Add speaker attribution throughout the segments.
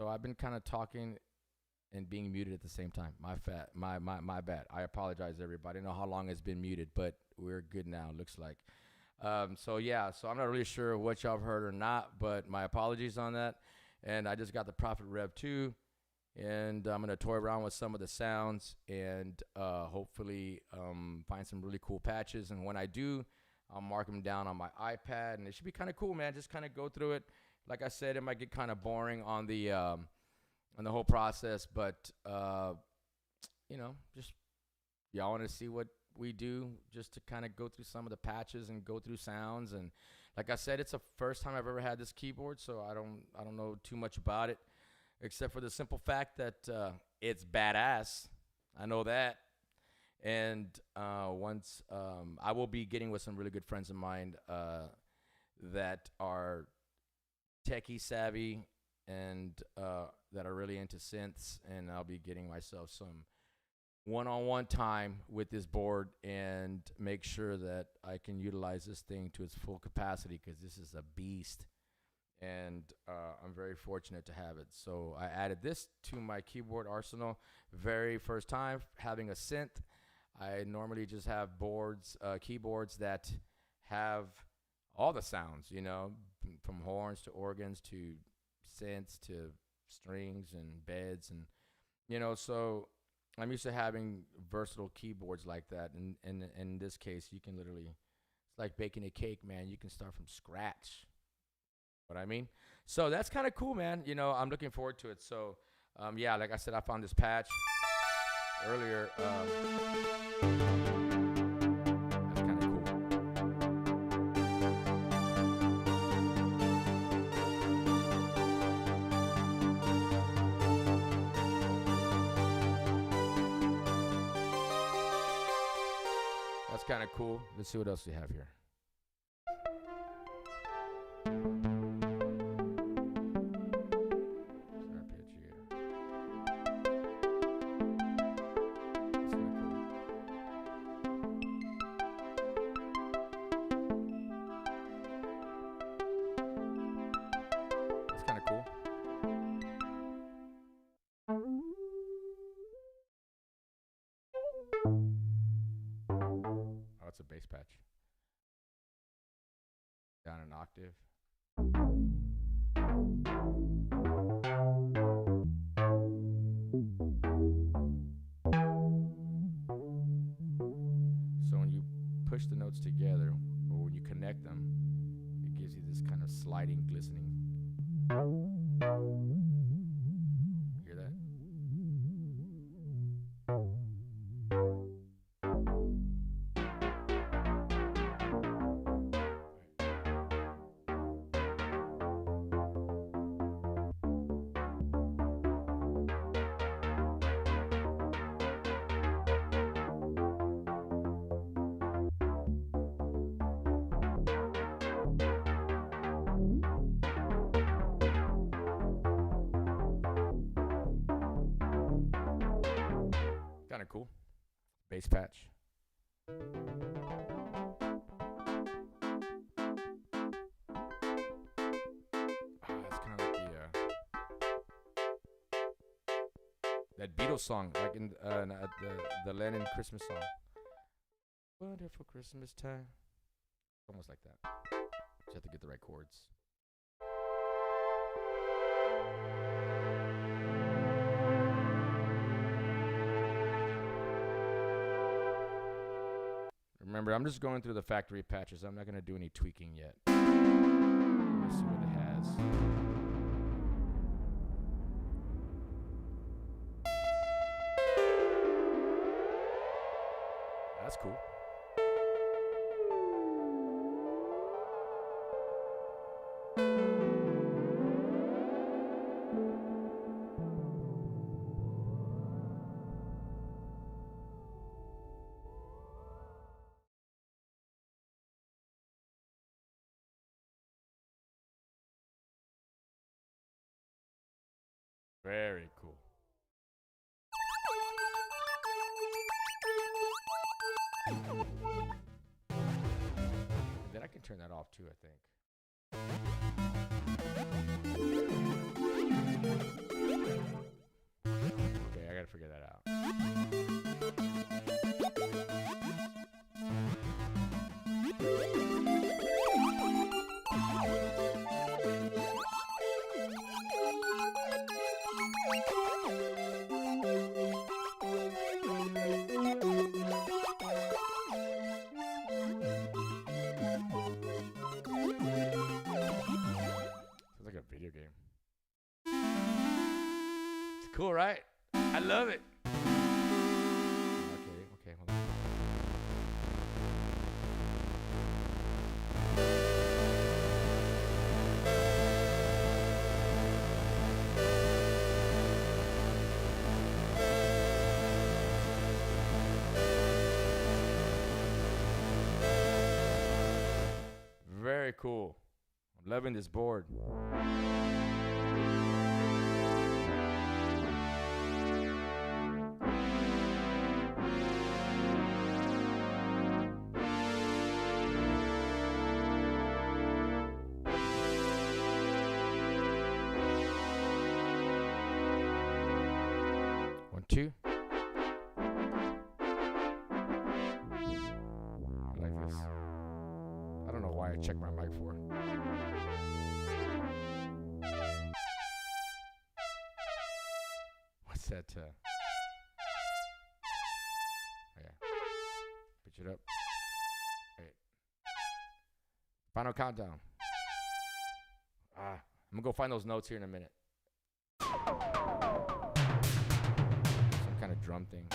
Speaker 1: So I've been kind of talking and being muted at the same time. My bad. I apologize, everybody. I don't know how long it's been muted, but we're good now. Looks like. So yeah. So I'm not really sure what y'all have heard or not, but my apologies on that. And I just got the Prophet REV 2, and I'm gonna toy around with some of the sounds and hopefully find some really cool patches. And when I do, I'll mark them down on my iPad, and it should be kind of cool, man. Just kind of go through it. Like I said, it might get kind of boring on the whole process, but you know, just y'all want to see what we do, just to kind of go through some of the patches and go through sounds. And like I said, it's the first time I've ever had this keyboard, so I don't know too much about it, except for the simple fact that it's badass. I know that. And once I will be getting with some really good friends of mine that are techie savvy and that are really into synths, and I'll be getting myself some one-on-one time with this board and make sure that I can utilize this thing to its full capacity, because this is a beast, and I'm very fortunate to have it. So I added this to my keyboard arsenal. Very first time having a synth. I normally just have boards, keyboards that have all the sounds, you know, from horns to organs to synths to strings and beds, and you know, so I'm used to having versatile keyboards like that. And in this case, you can literally, it's like baking a cake, man. You can start from scratch. What I mean? So that's kind of cool, man. You know, I'm looking forward to it. So yeah, like I said, I found this patch earlier. That's kind of cool. That's kind of cool. Let's see what else we have here. It's a bass patch. Down an octave. So when you push the notes together, or when you connect them, it gives you this kind of sliding, glistening. Hear that? Kind of cool. Bass patch. It's kind of like that Beatles song, like in the Lennon Christmas song. Wonderful Christmas time. Almost like that. Just have to get the right chords. Remember, I'm just going through the factory patches. I'm not going to do any tweaking yet. Let's see what it has. That's cool. Very cool. Then I can turn that off too, I think. Cool, right? I love it. Okay, hold on. Very cool. I'm loving this board. One, two. I like this. I don't know why I checked my mic for. What's that? Oh yeah. Pitch it up. Wait. Final countdown. I'm gonna go find those notes here in a minute. Some kind of drum thing.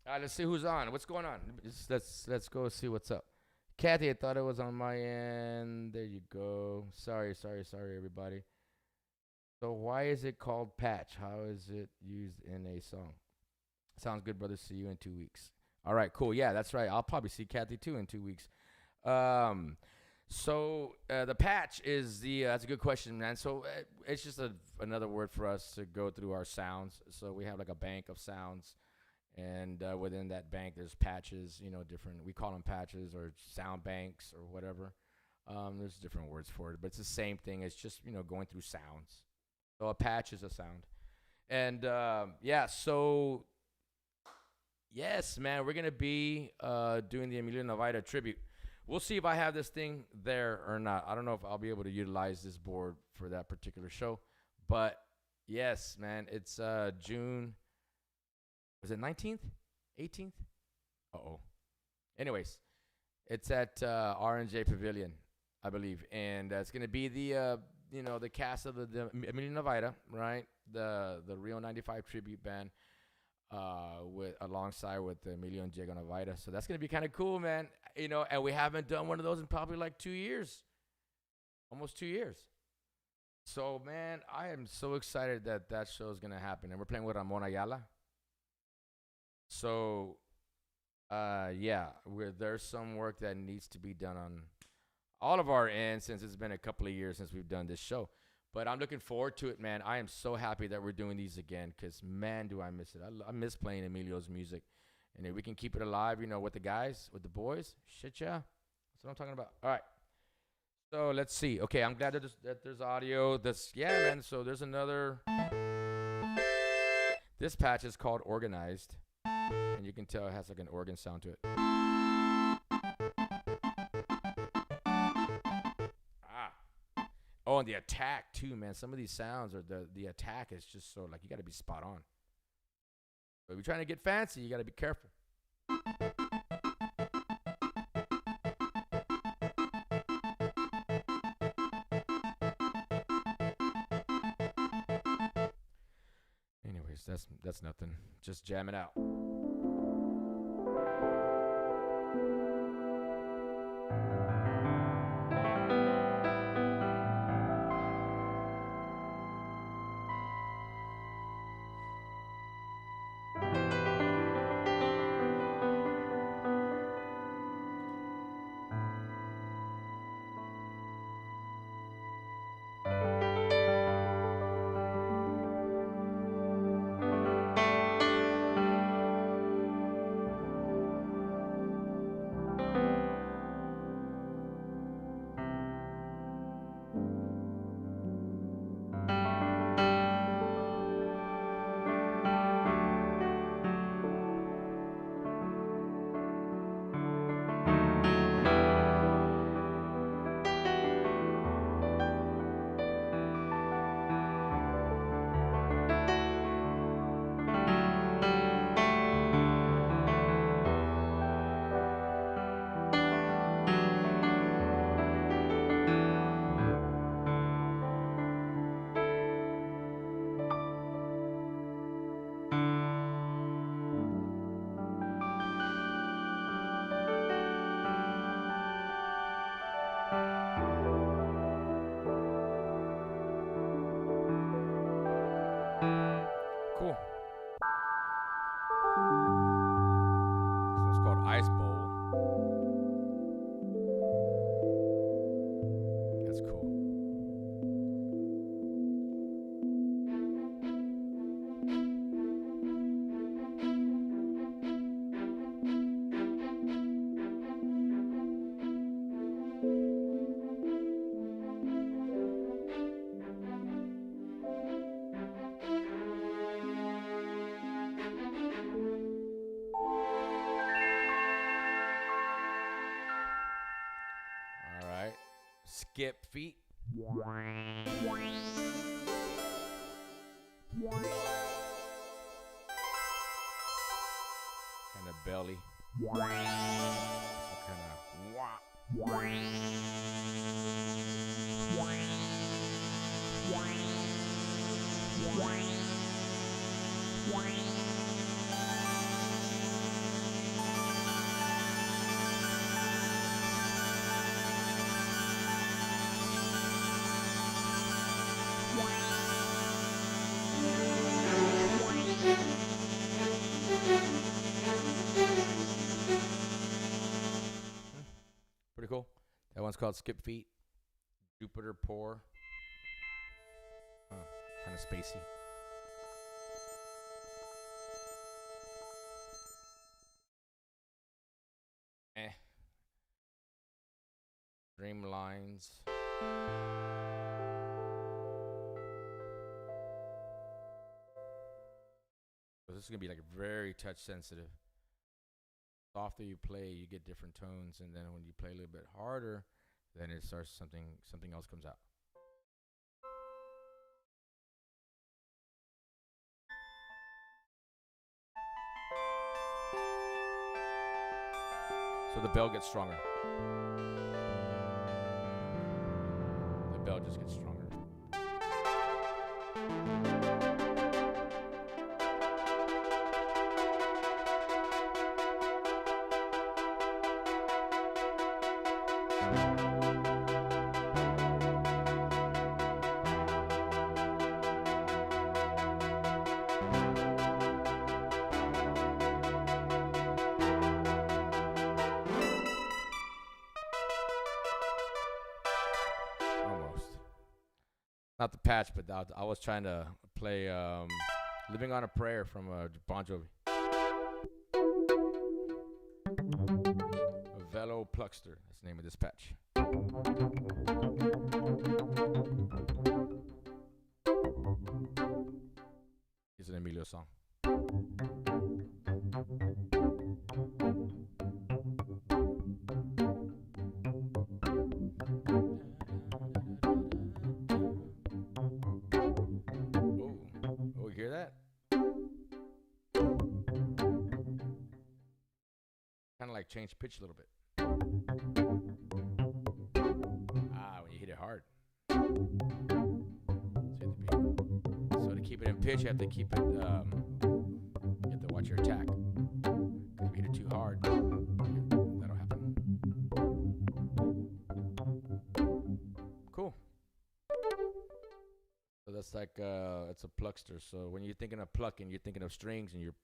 Speaker 1: All right, let's see who's on. What's going on? Let's go see what's up. Kathy, I thought it was on my end. There you go. Sorry, everybody. So why is it called patch? How is it used in a song? Sounds good, brother. See you in 2 weeks. All right, cool. Yeah, that's right. I'll probably see Kathy too in 2 weeks. So the patch is that's a good question, man. So it's just another word for us to go through our sounds. So we have like a bank of sounds. And within that bank, there's patches, different. We call them patches or sound banks or whatever. There's different words for it, but it's the same thing. It's just, going through sounds. So a patch is a sound. And, so, yes, man, we're going to be doing the Emilio Navaita tribute. We'll see if I have this thing there or not. I don't know if I'll be able to utilize this board for that particular show. But, yes, man, it's June... Was it 19th? 18th? Uh-oh. Anyways, it's at R&J Pavilion, I believe. And it's going to be the cast of the Emilio Navaita, right? The Rio 95 tribute band alongside with Emilio and Diego Navaita. So that's going to be kind of cool, man. And we haven't done one of those in probably like 2 years. Almost 2 years. So, man, I am so excited that show is going to happen. And we're playing with Ramon Ayala. So, there's some work that needs to be done on all of our ends since it's been a couple of years since we've done this show. But I'm looking forward to it, man. I am so happy that we're doing these again because, man, do I miss it. I miss playing Emilio's music. And if we can keep it alive, with the guys, with the boys, shit, yeah. That's what I'm talking about. All right. So, let's see. Okay, I'm glad that there's audio. Man, so there's another. This patch is called Organized. And you can tell it has like an organ sound to it. Oh, and the attack too, man. Some of these sounds or the attack is just so like you got to be spot on. But if you're trying to get fancy, you got to be careful. Anyways, that's nothing. Just jam it out. skip feet. Kind of belly. So kind of wah. Pretty cool. That one's called Skip Feet. Jupiter Pour. Kind of spacey. Dreamlines. So this is gonna be like very touch sensitive. Softer you play, you get different tones, and then when you play a little bit harder, then it starts something else comes out. So the bell gets stronger. The bell just gets stronger. Not the patch, but I was trying to play Living on a Prayer from Bon Jovi. A Velo Pluckster, that's the name of this patch. It's an Emilio song. Kind of like change pitch a little bit. When you hit it hard. So to keep it in pitch, you have to keep it, you have to watch your attack. If you hit it too hard, that'll happen. Cool. So that's like, it's a pluckster. So when you're thinking of plucking, you're thinking of strings and you're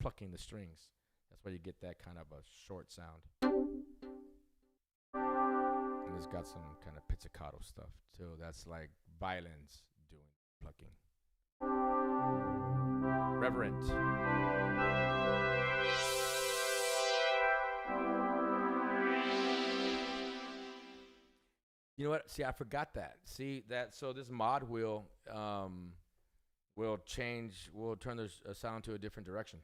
Speaker 1: plucking the strings. That's why you get that kind of a short sound. And it's got some kind of pizzicato stuff too. That's like violins doing plucking. Reverent. You know what? See, I forgot that. See that? So this mod will change. Will turn the sound to a different direction.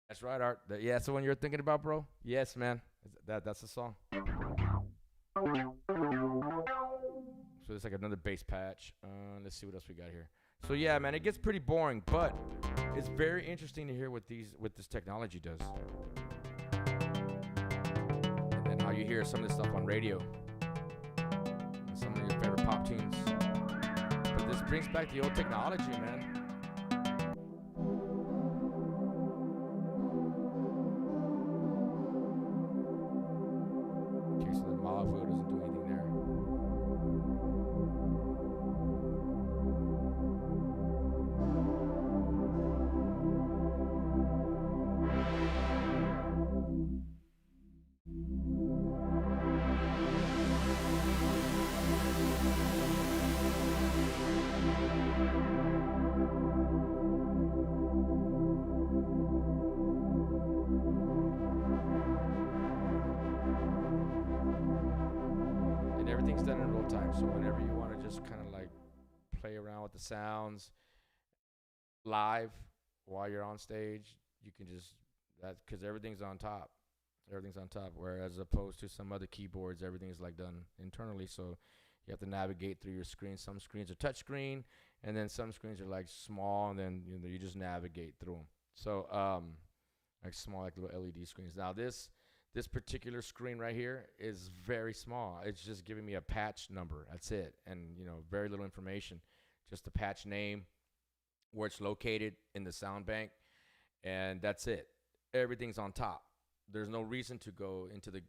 Speaker 1: That's right, Art. Yeah, that's the one you're thinking about, bro? Yes, man. That's the song. So it's like another bass patch. Let's see what else we got here. So yeah, man, it gets pretty boring, but it's very interesting to hear what this technology does. And then how you hear some of this stuff on radio. And some of your favorite pop tunes. brings back the old technology, man. Okay, so the Malvo doesn't do anything there. And everything's done in real time, so whenever you want to just kind of like play around with the sounds live while you're on stage, you can just, that, because everything's on top. Everything's on top, whereas opposed to some other keyboards, everything's like done internally, so you have to navigate through your screen. Some screens are touch screen, and then some screens are like small, and then you just navigate through them. So like small, like little LED screens. Now this particular screen right here is very small. It's just giving me a patch number. That's it, and very little information. Just the patch name, where it's located in the sound bank, and that's it. Everything's on top. There's no reason to go into the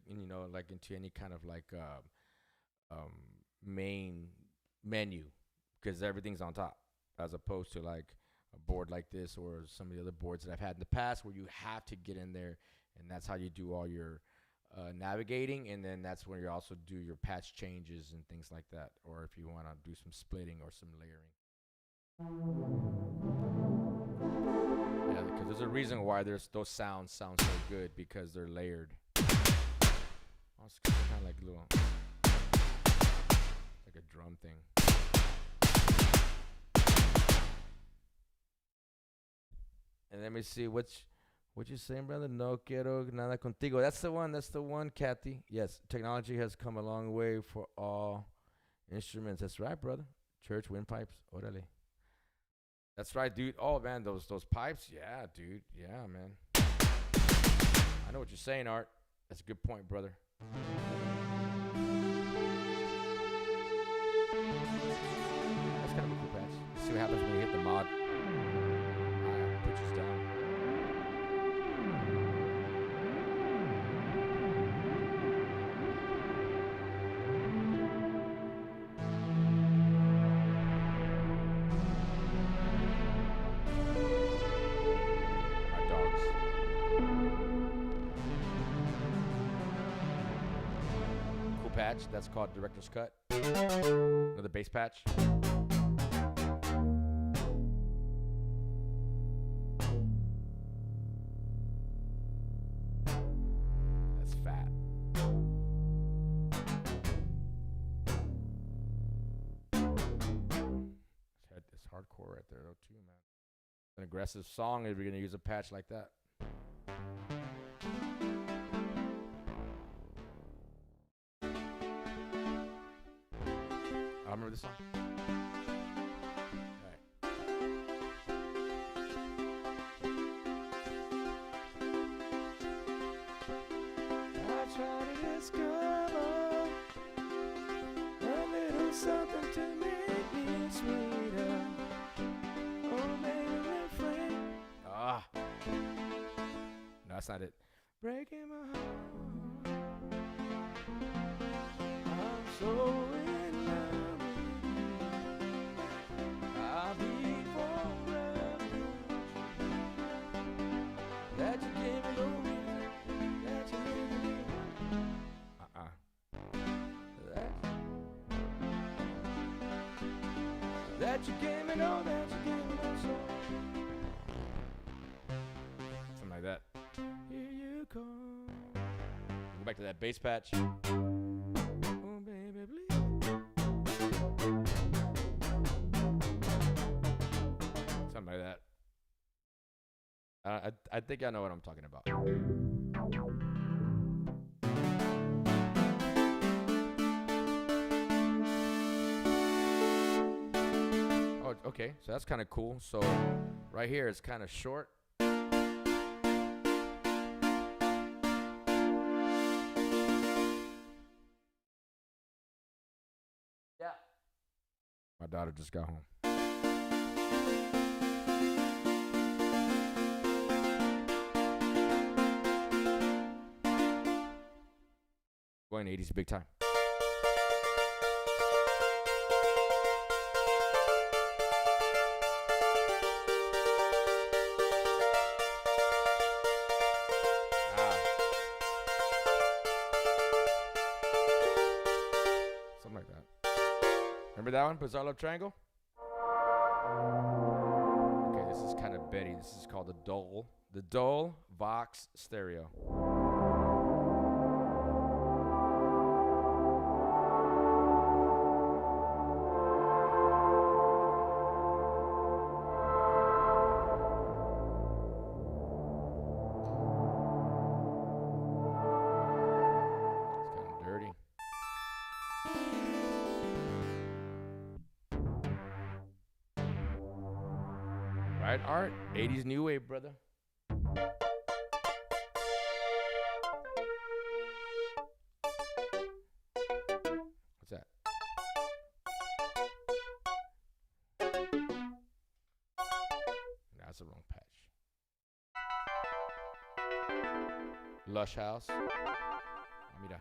Speaker 1: like into any kind of like main menu, because everything's on top, as opposed to like a board like this or some of the other boards that I've had in the past where you have to get in there, and that's how you do all your navigating, and then that's where you also do your patch changes and things like that, or if you want to do some splitting or some layering. Yeah, because there's a reason why those sounds sound so good, because they're layered. Also, kind of like little, like a drum thing. And let me see what you saying, brother. No quiero nada contigo. That's the one. That's the one, Kathy. Yes, technology has come a long way for all instruments. That's right, brother. Church windpipes. Orale. That's right, dude. Oh man, those pipes. Yeah, dude. Yeah, man. I know what you're saying, Art. That's a good point, brother. That's kind of a cool patch. Let's see what happens when we hit the mod. Pushes down. Patch, that's called director's cut. Another bass patch. That's fat. It's hardcore right there though too, man. An aggressive song if you're gonna use a patch like that. I remember this song. All right. I try to discover a little something to make me sweeter. Oh, baby, refrain. Ah. No, that's not it. Breaking my heart. I'm so in love. That you gave me, no, that you gave me, no soul. Something like that. Here you come. Go back to that bass patch. Oh, baby, please. Something like that. I think I know what I'm talking about. Okay, so that's kind of cool. So right here it's kind of short. Yeah. My daughter just got home. enjoying 80s big time. Something like that. Remember that one? Bizarre Love Triangle? Okay, this is kind of Betty. This is called the Dole. The Dole Vox Stereo. Right, Art? 80s new wave, brother. What's that? That's the wrong patch. Lush House. Mira.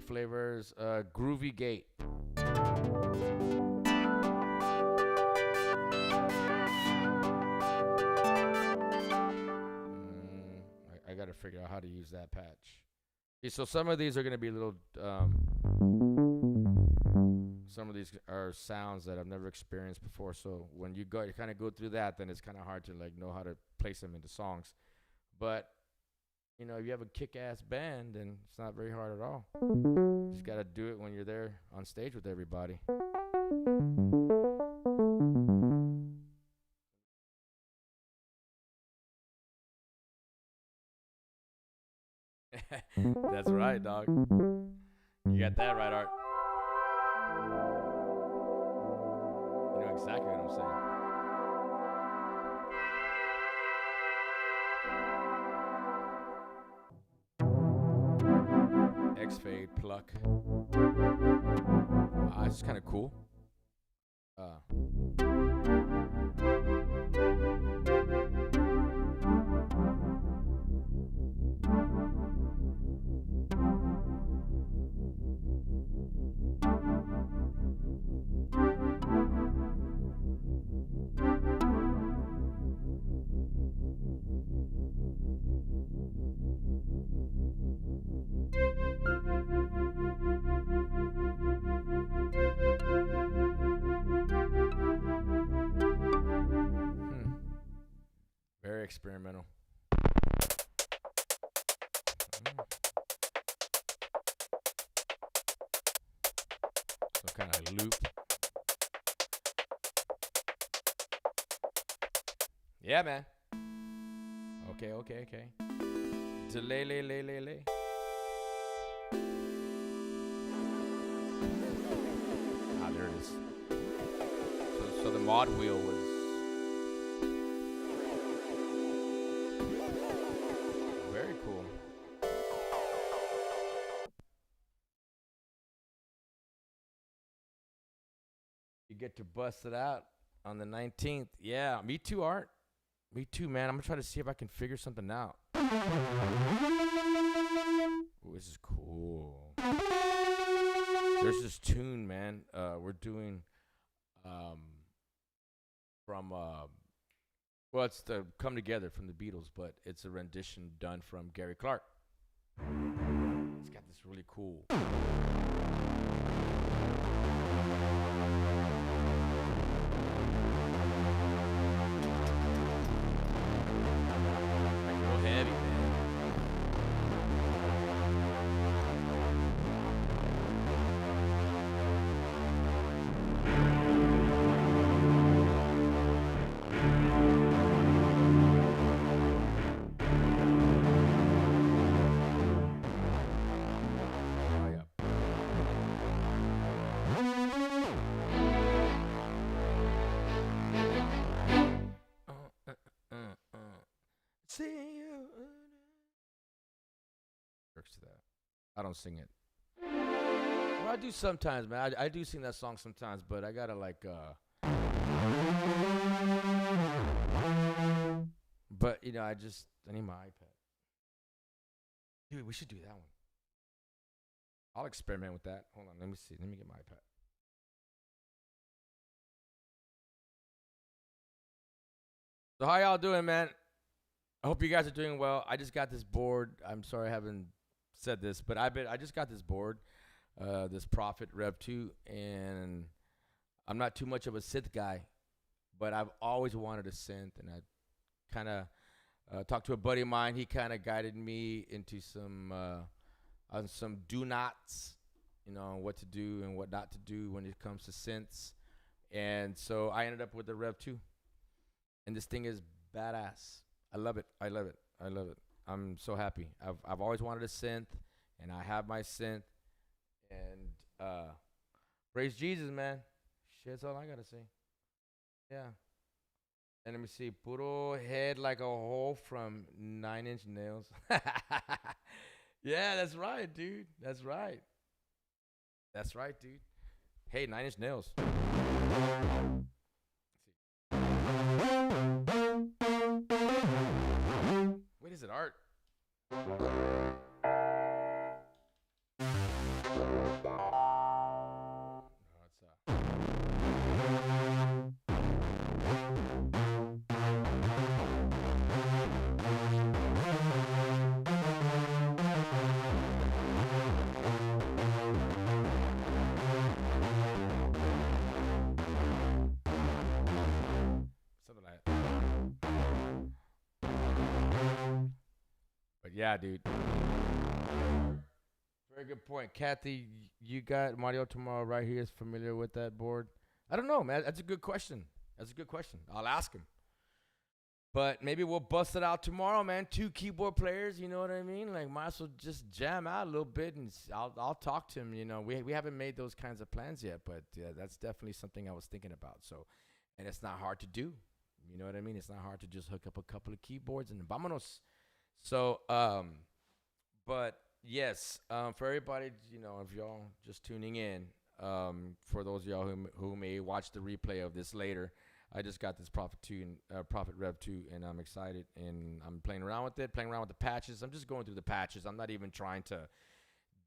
Speaker 1: Flavors, Groovy Gate. I gotta figure out how to use that patch. Okay, so some of these are gonna be little, some of these are sounds that I've never experienced before. So when you kind of go through that, then it's kind of hard to like know how to place them into songs. But you know, if you have a kick-ass band, then it's not very hard at all. You just gotta do it when you're there on stage with everybody. That's right, dog. You got that right, Art. You know exactly what I'm saying. X-Fade, Pluck. This is kind of cool. Very experimental. Some kind of loop. Yeah, man. Okay. Delay, lay. Ah, there it is. So the mod wheel was. Very cool. You get to bust it out on the 19th. Yeah, me too, Art. Me too, man. I'm going to try to see if I can figure something out. Ooh, this is cool. There's this tune, man. We're doing from... well, it's the Come Together from the Beatles, but it's a rendition done from Gary Clark. It's got this really cool. Like real heavy, man. to that. I don't sing it. Well, I do sometimes, man. I do sing that song sometimes, but I gotta like. But you know, I need my iPad. Dude, we should do that one. I'll experiment with that. Hold on, let me see. Let me get my iPad. So how y'all doing, man? I hope you guys are doing well. I just got this board. I'm sorry I haven't said this, but I just got this board, this Prophet REV 2, and I'm not too much of a synth guy, but I've always wanted a synth, and I kind of talked to a buddy of mine. He kind of guided me into some on some do nots, you know, what to do and what not to do when it comes to synths. And so I ended up with the REV 2, and this thing is badass. I love it. I love it. I love it. I'm so happy. I've always wanted a synth, and I have my synth. And praise Jesus, man. Shit, that's all I gotta say. Yeah. And let me see. Puro head like a hole from 9 Inch Nails. Yeah, that's right, dude. That's right. That's right, dude. Hey, 9 Inch Nails. Wait, is it art? Yeah, dude. Very good point. Kathy, you got Mario tomorrow right here is familiar with that board? I don't know, man. That's a good question. That's a good question. I'll ask him. But maybe we'll bust it out tomorrow, man. 2 keyboard players, you know what I mean? Like, might as well just jam out a little bit, and I'll talk to him, you know. We haven't made those kinds of plans yet, but yeah, that's definitely something I was thinking about. So, and it's not hard to do. You know what I mean? It's not hard to just hook up a couple of keyboards and vámonos. So, but yes, for everybody, you know, if y'all just tuning in, for those of y'all who may watch the replay of this later, I just got this Prophet REV 2, and I'm excited, and I'm playing around with it, playing around with the patches. I'm just going through the patches. I'm not even trying to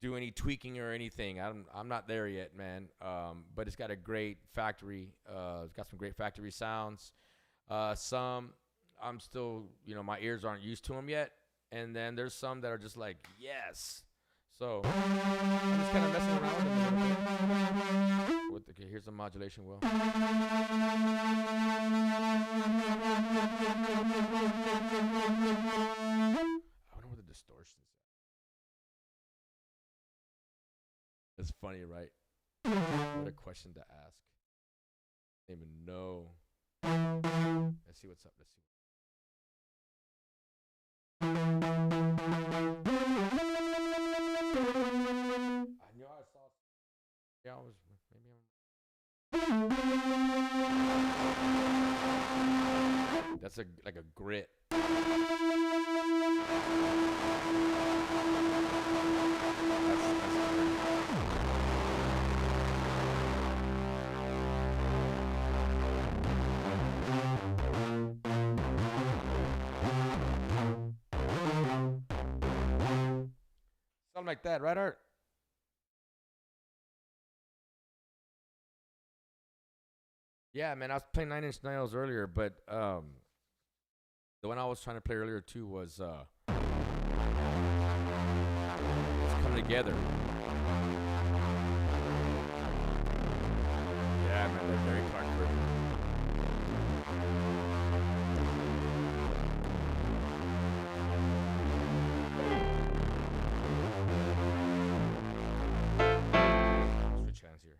Speaker 1: do any tweaking or anything. I'm not there yet, man. But it's got a great factory. It's got some great factory sounds. Some I'm still, you know, my ears aren't used to them yet. And then there's some that are just like, yes. So I'm just kind of messing around with them a little bit. Okay, here's the modulation wheel. I wonder what the distortion is. It's funny, right? What a question to ask. I don't even know. Let's see what's up. Let's see. I knew I saw. Yeah, I was maybe. That's like a grit. Something like that, right, Art? Yeah, man, I was playing 9 Inch Nails earlier, but the one I was trying to play earlier too was Let's Come Together. Yeah, man, they're very Clark version. Switch hands here.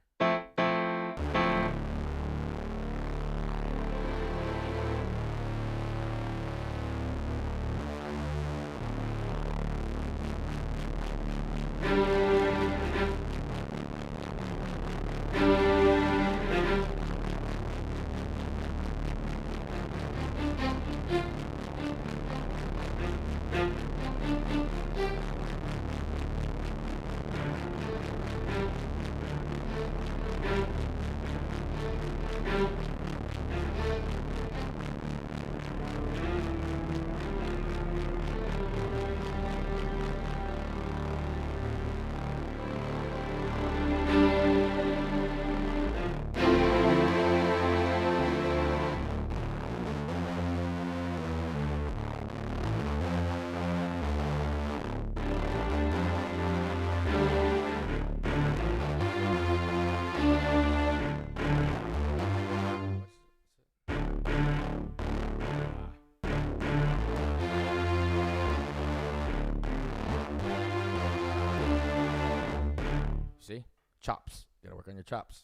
Speaker 1: See? Chops. Gotta work on your chops.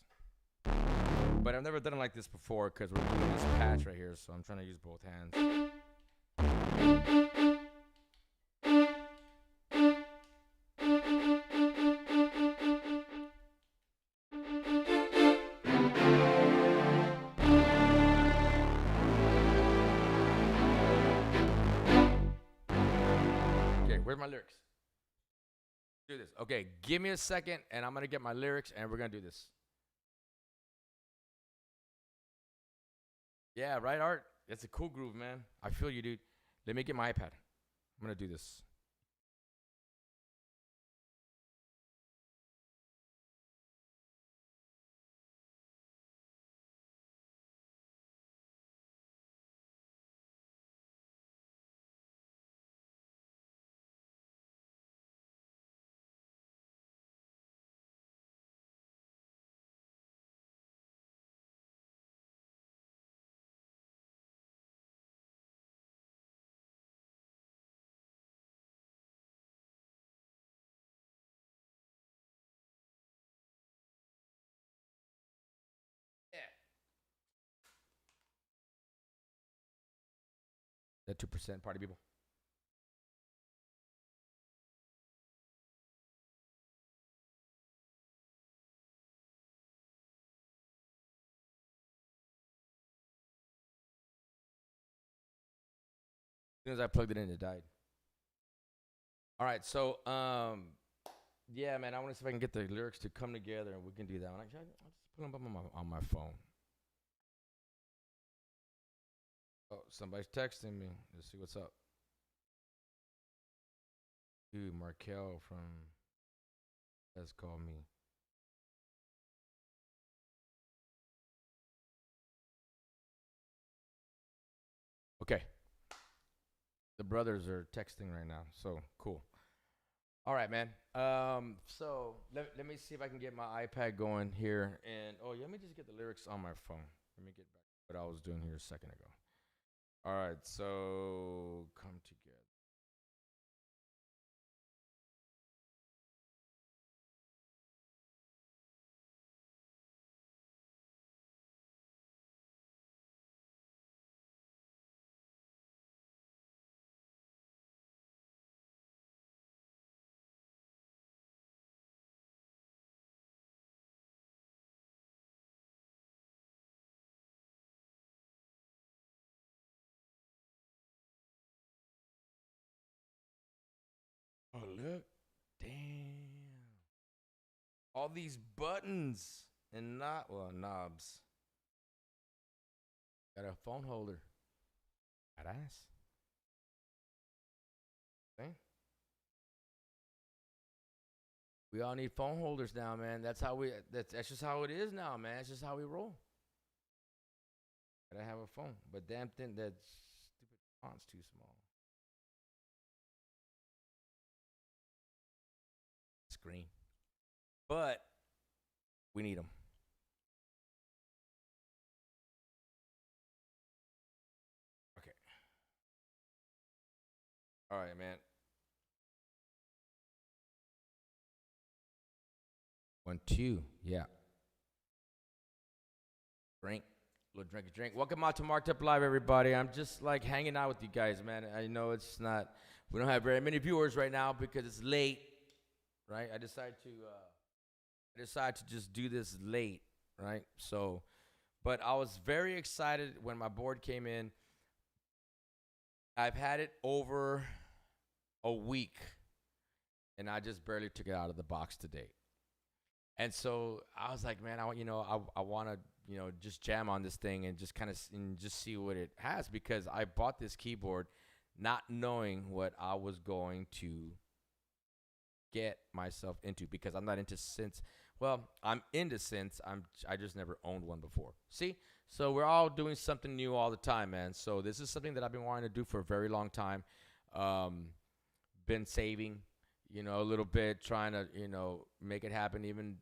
Speaker 1: But I've never done it like this before because we're doing this patch right here, so I'm trying to use both hands. Okay, where's my lyrics? Do this. Okay, give me a second, and I'm gonna get my lyrics, and we're gonna do this. Yeah, right, Art? It's a cool groove, man. I feel you, dude. Let me get my iPad. I'm gonna do this. Yeah. That 2% party people. As soon as I plugged it in, it died. All right, so yeah, man, I want to see if I can get the lyrics to come together, and we can do that. I'll just put them up on my phone. Oh, somebody's texting me. Let's see what's up. Dude, Markel from has called me. Okay. The brothers are texting right now, so cool. All right, man. So let me see if I can get my iPad going here, and let me just get the lyrics on my phone. Let me get back to what I was doing here a second ago. All right, so come together. Oh, look. Damn. All these buttons and knobs. Got a phone holder. Badass. Okay. We all need phone holders now, man. That's just how it is now, man. That's just how we roll. Gotta have a phone. But damn thing, that stupid font's too small. Screen. But we need them. Okay. All right, man. 1, 2. Yeah. Drink. Little drink. Welcome out to Marked Up Live, everybody. I'm just like hanging out with you guys, man. I know it's not, we don't have very many viewers right now because it's late, right? I decided to just do this late, right? So, but I was very excited when my board came in. I've had it over a week, and I just barely took it out of the box today. And so I was like, man, I want to, just jam on this thing and just kind of just see what it has, because I bought this keyboard not knowing what I was going to get myself into, because I'm not into synths. Well, I'm into synths. I just never owned one before. See? So we're all doing something new all the time, man. So this is something that I've been wanting to do for a very long time. Been saving, a little bit, trying to, make it happen, even,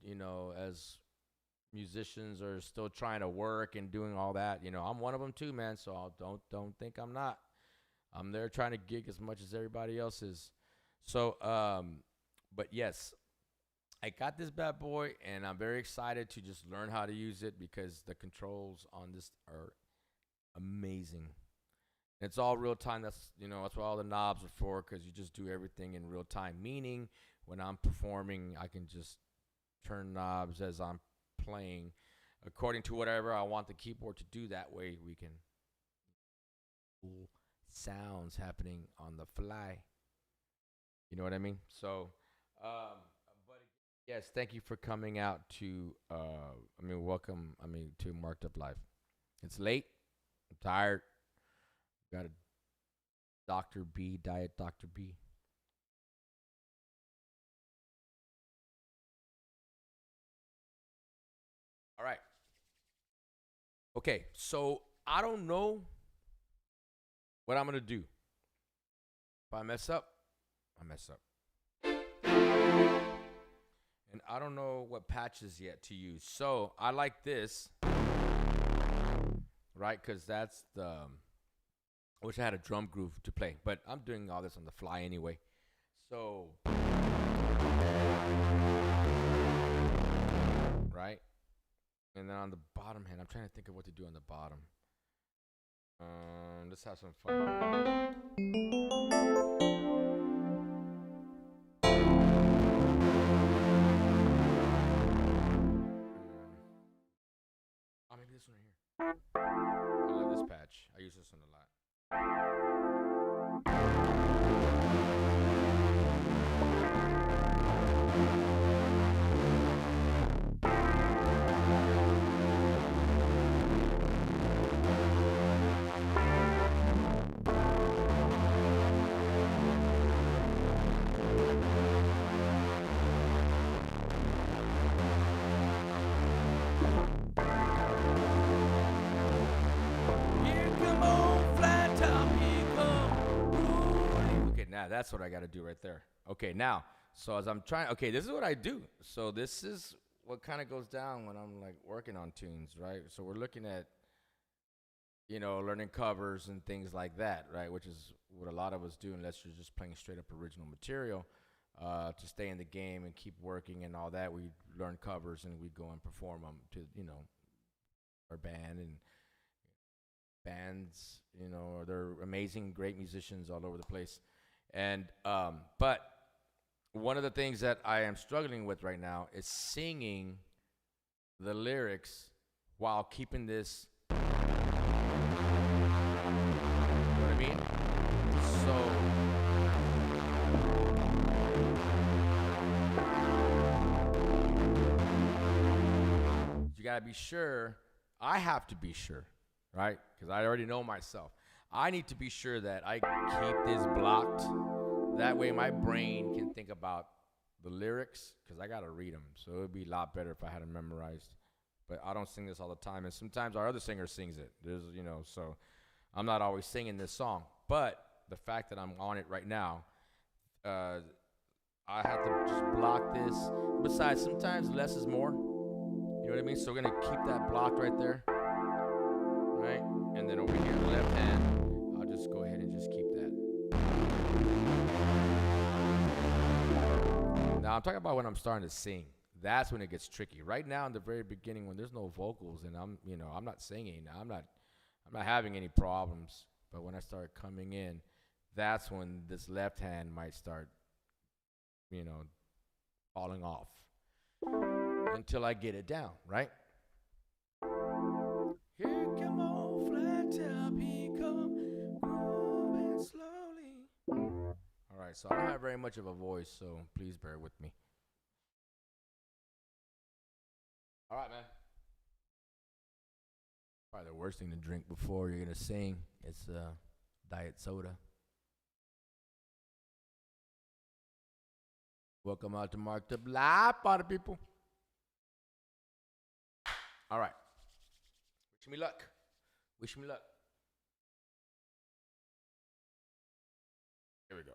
Speaker 1: as musicians are still trying to work and doing all that. I'm one of them too, man. So don't think I'm not. I'm there trying to gig as much as everybody else is. So, but yes, I got this bad boy, and I'm very excited to just learn how to use it because the controls on this are amazing. It's all real time. That's what all the knobs are for, because you just do everything in real time. Meaning, when I'm performing, I can just turn knobs as I'm playing according to whatever I want the keyboard to do. That way we can cool sounds happening on the fly. You know what I mean? So, but yes, thank you for coming out to. Welcome. To Marked Up Live. It's late. I'm tired. Got a Dr. B diet, Dr. B. All right. Okay, so I don't know what I'm gonna do. If I mess up, I mess up. And I don't know what patches yet to use. So I like this, right? Because that's the. I wish I had a drum groove to play, but I'm doing all this on the fly anyway. So, right? And then on the bottom hand, I'm trying to think of what to do on the bottom. Let's have some fun. Maybe this one right here. I love this patch. I use this one a lot. That's what I got to do right there. Okay, now, so as I'm trying, okay, this is what I do. So this is what kind of goes down when I'm like working on tunes, right? So we're looking at, learning covers and things like that, right? Which is what a lot of us do, unless you're just playing straight up original material. To stay in the game and keep working and all that, we learn covers and we go and perform them to, our band and bands, they're amazing, great musicians all over the place. And but one of the things that I am struggling with right now is singing the lyrics while keeping this. You know what I mean? So you gotta be sure. I have to be sure, right? Because I already know myself. I need to be sure that I keep this blocked. That way my brain can think about the lyrics, because I got to read them. So it would be a lot better if I had them memorized. But I don't sing this all the time. And sometimes our other singer sings it. So I'm not always singing this song. But the fact that I'm on it right now, I have to just block this. Besides, sometimes less is more. You know what I mean? So we're going to keep that blocked right there. Right? And then over here in the left hand, I'll just go ahead and just keep that. Now I'm talking about when I'm starting to sing. That's when it gets tricky. Right now in the very beginning, when there's no vocals and I'm not singing, I'm not having any problems. But when I start coming in, that's when this left hand might start, falling off until I get it down, right? Here come on, flat top, he come moving slowly. All right, so I don't have very much of a voice, so please bear with me. All right, man. Probably the worst thing to drink before you're gonna sing is diet soda. Welcome out to Marked Up Live, party people. All right. Wish me luck. Wish me luck. Here we go.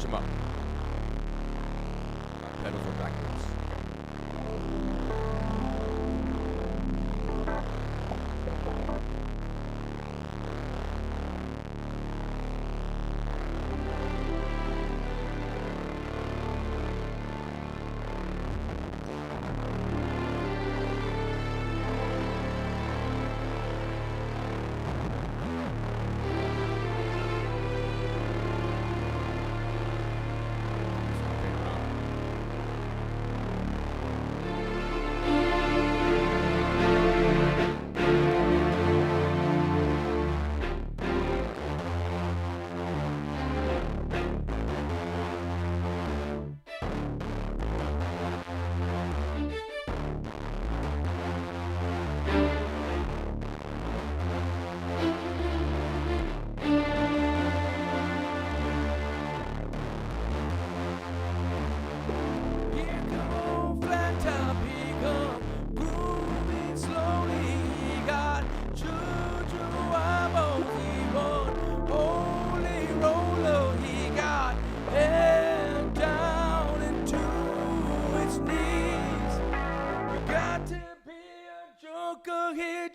Speaker 1: them up. Pedals are backwards.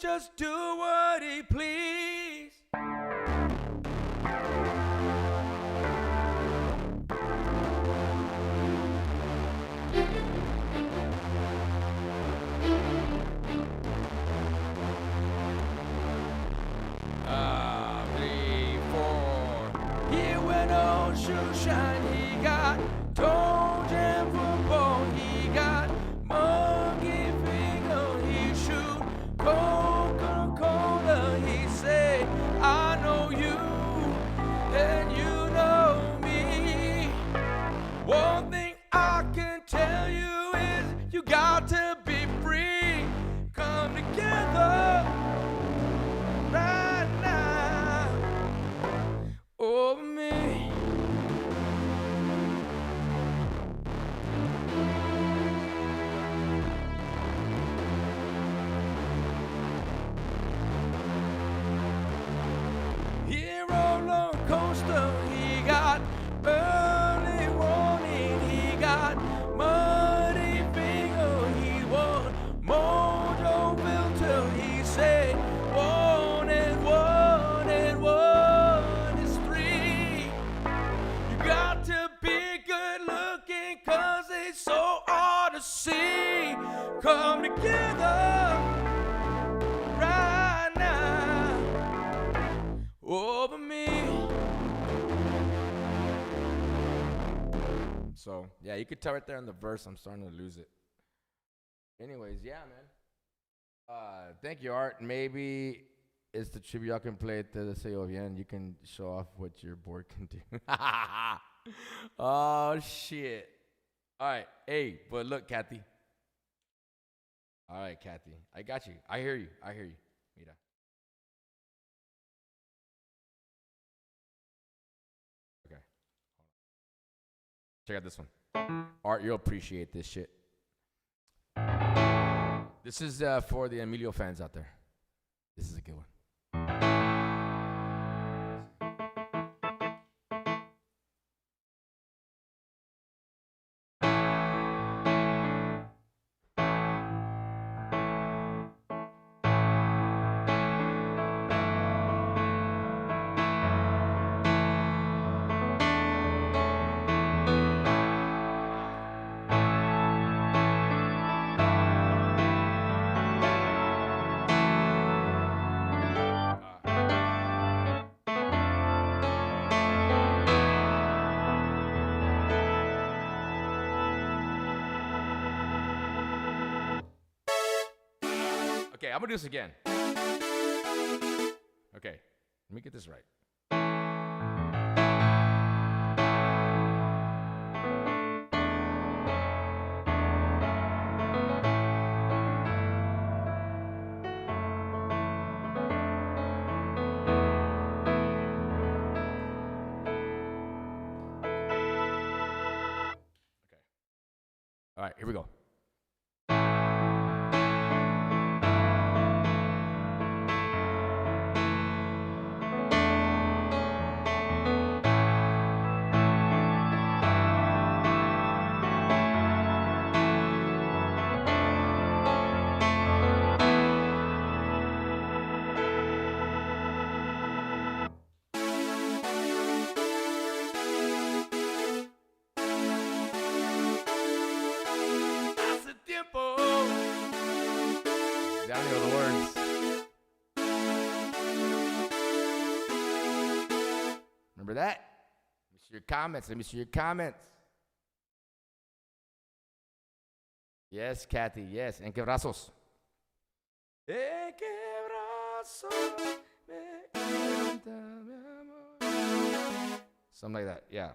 Speaker 1: Just do what he please. Three, four. Here when old shoe shine, he got toe jam football, he got monkey finger, he shoot Coca-Cola, he say, I know you, and you know me. One thing I can tell you is you got to be free. Come together right now over me. Roller coaster, he got early warning, he got muddy finger, he won mojo filter, he said 1 and 1 and 1 is 3. You got to be good looking, cause it's so hard to see. Come together right now over me. So, yeah, you could tell right there in the verse, I'm starting to lose it. Anyways, yeah, man. Thank you, Art. Maybe it's the tribute y'all can play at the Deseo Bien. You can show off what your board can do. Oh, shit. All right. Hey, but look, Kathy. All right, Kathy. I got you. I hear you. Mira. Check out this one. Art, you'll appreciate this shit. This is for the Emilio fans out there. This is a good one. Okay, I'm gonna do this again. Okay, let me get this right. All right, here we go. Remember that? Let me see your comments. Let me see your comments. Yes, Kathy. Yes. En que brazos. En que brazos me encanta mi amor. Something like that. Yeah.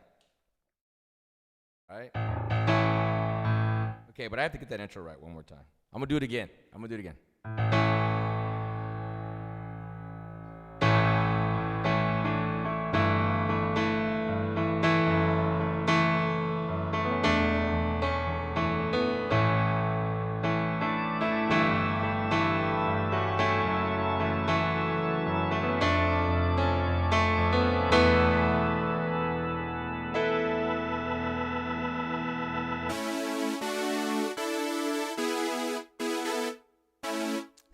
Speaker 1: All right. Okay, but I have to get that intro right one more time. I'm going to do it again.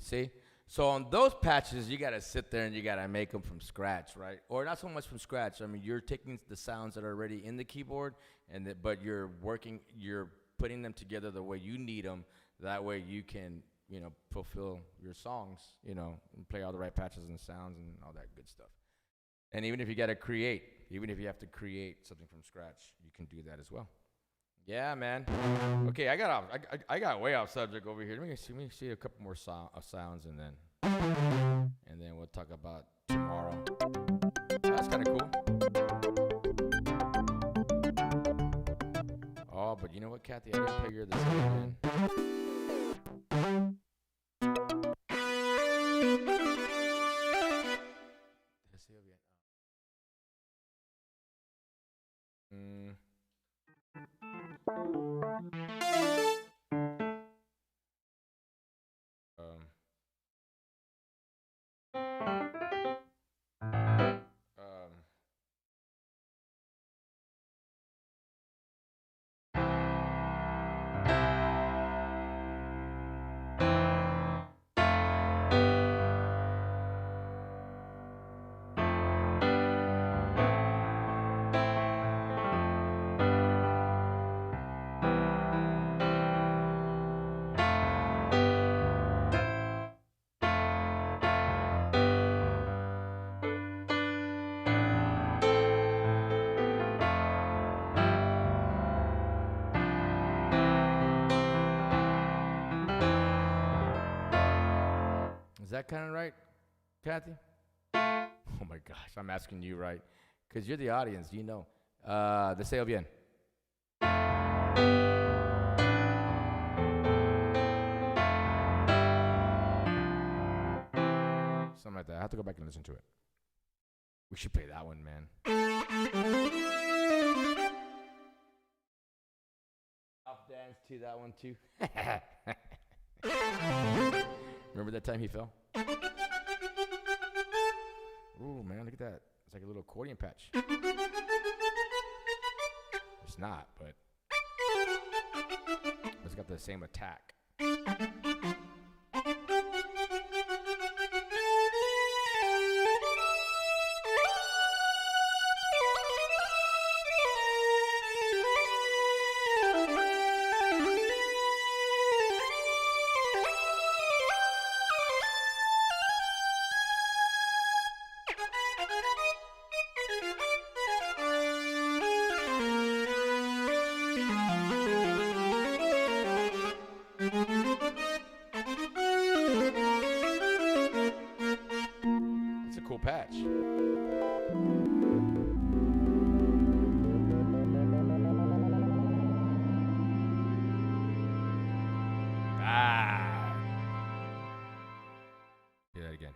Speaker 1: See? So on those patches, you got to sit there and you got to make them from scratch, right? Or not so much from scratch. I mean, you're taking the sounds that are already in the keyboard, but you're putting them together the way you need them. That way you can, fulfill your songs, and play all the right patches and sounds and all that good stuff. And even if you have to create something from scratch, you can do that as well. Yeah, man. Okay, I got way off subject over here. Let me see a couple more sounds, and then we'll talk about tomorrow. That's kind of cool. Oh, but you know what, Kathy? I didn't play your this again. Is that kind of right, Kathy? Oh my gosh, I'm asking you, right? Because you're the audience, you know. Deseo bien. Something like that. I have to go back and listen to it. We should play that one, man. I'll dance to that one too. Remember that time he fell? Ooh, man, look at that. It's like a little accordion patch. It's not, but it's got the same attack. Patch. Do that again.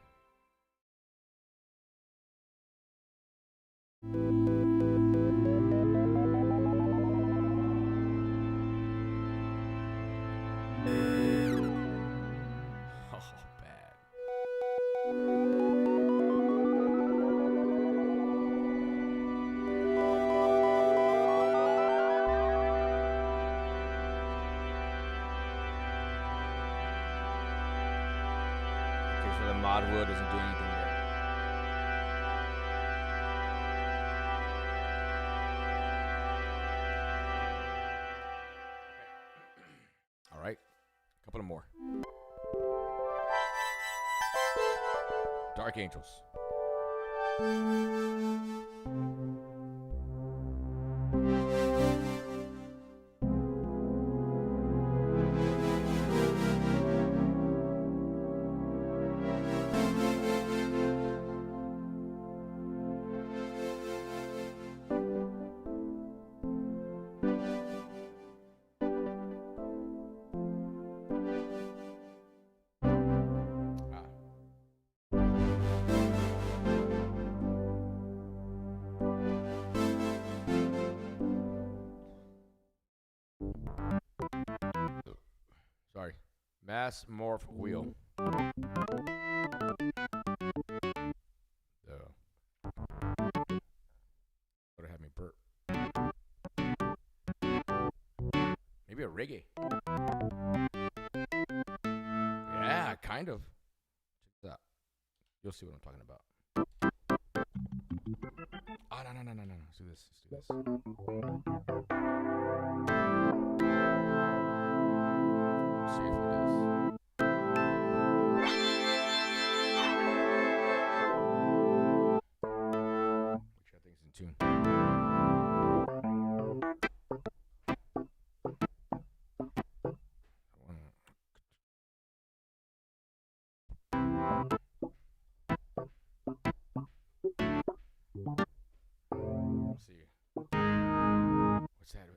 Speaker 1: Modwood doesn't do anything there. All right, a couple of more. Dark Angels. Sorry. Mass morph wheel. Would have had me burp. Maybe a reggae. Yeah, kind of. Check this out. You'll see what I'm talking about. Oh, no. Let's do this. See if it does. Make sure everything's in tune. Let's see. What's that?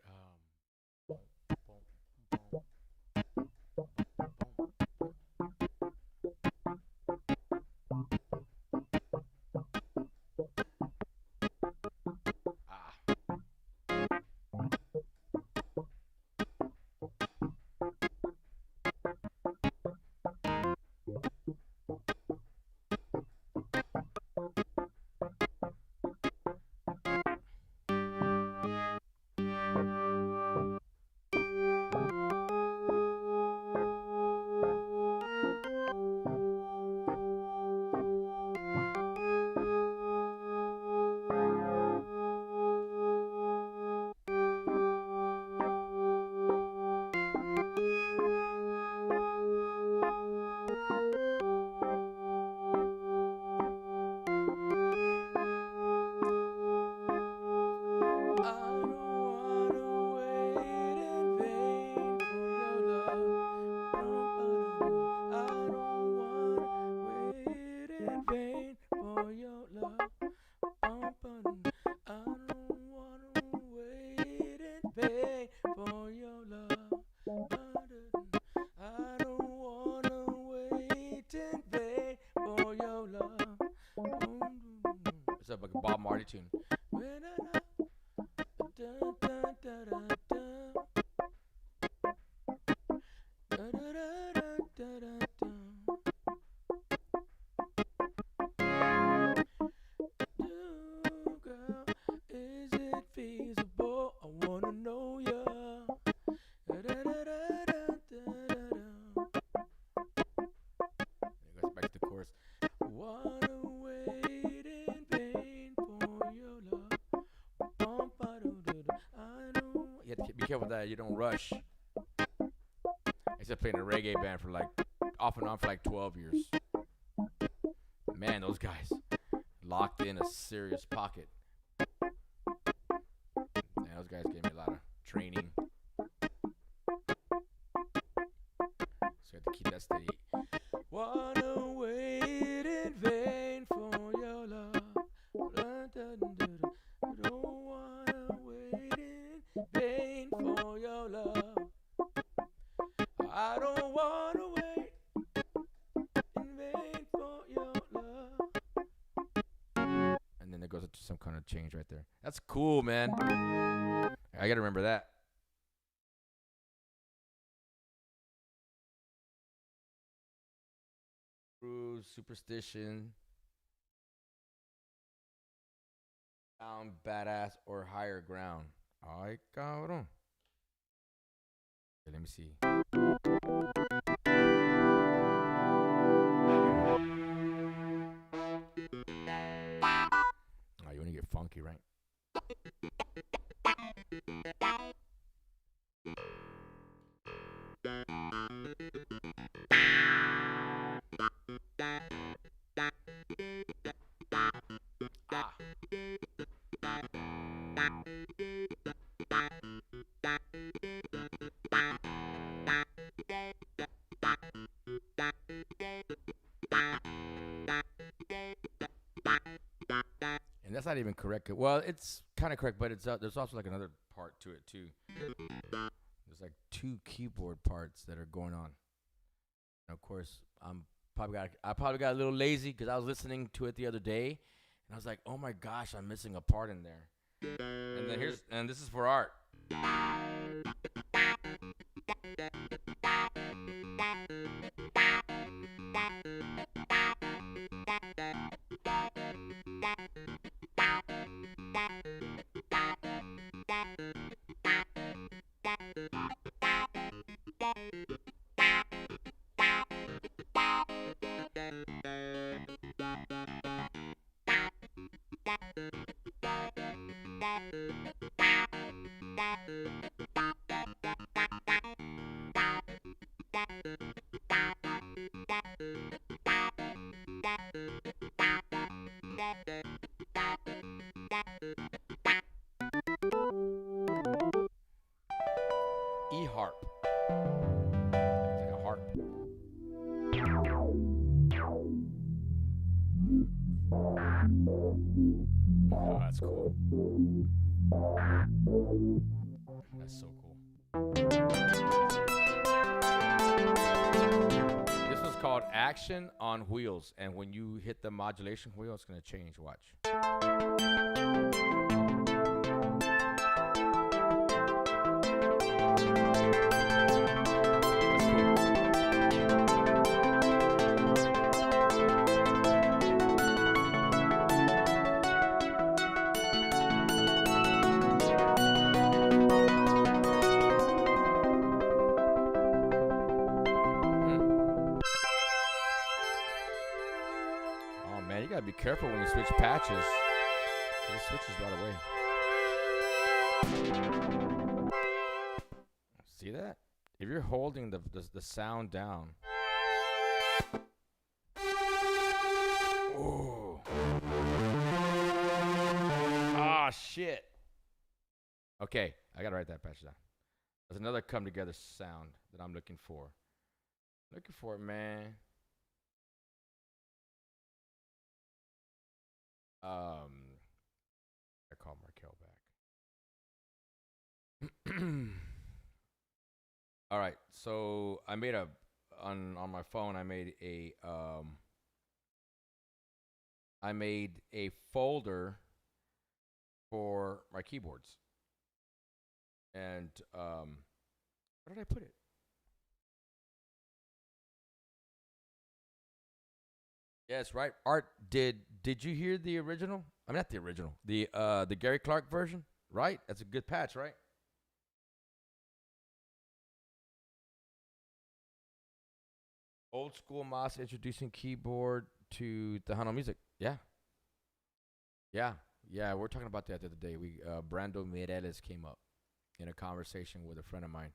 Speaker 1: It's a Bob Marley tune. Is it feasible? I wanna know ya. It goes back to the chorus. Wanna wait in vain for your love. You have to be careful that you don't rush. I used to play in a reggae band for like off and on for like 12 years. Man, those guys locked in a serious pocket. Man, those guys gave me a lot of training. So I have to keep that steady. Wanna wait in vain for your love. Don't wanna wait in vain for your love. I don't wanna wait in vain for your love. And then it goes into some kind of change right there. That's cool, man. I gotta remember that. Superstition, down, badass, or higher ground. Ay, cabrón. Okay, let me see. Oh, you want to get funky, right? And that's not even correct. Well, it's kind of correct, but it's there's also like another part to it too. There's like two keyboard parts that are going on. And of course, I probably got a little lazy because I was listening to it the other day, and I was like, oh my gosh, I'm missing a part in there. And then this is for Art. E harp. It's like a harp. Oh, that's cool. That's so cool. This one's called Action on Wheels, and when you hit the modulation wheel, it's gonna change. Watch. Man, you gotta be careful when you switch patches. It switches right away. See that? If you're holding the sound down. Oh. Ah, shit. Okay, I gotta write that patch down. There's another come together sound that I'm looking for. Looking for it, man. I call Markel back. All right, so I made on my phone. I made a folder for my keyboards, and where did I put it? Yes, right. Art, did you hear the original? I mean, not the original. The Gary Clark version, right? That's a good patch, right? Old school Moss introducing keyboard to Tejano music. Yeah, yeah. We're talking about that the other day. Brando Mireles came up in a conversation with a friend of mine.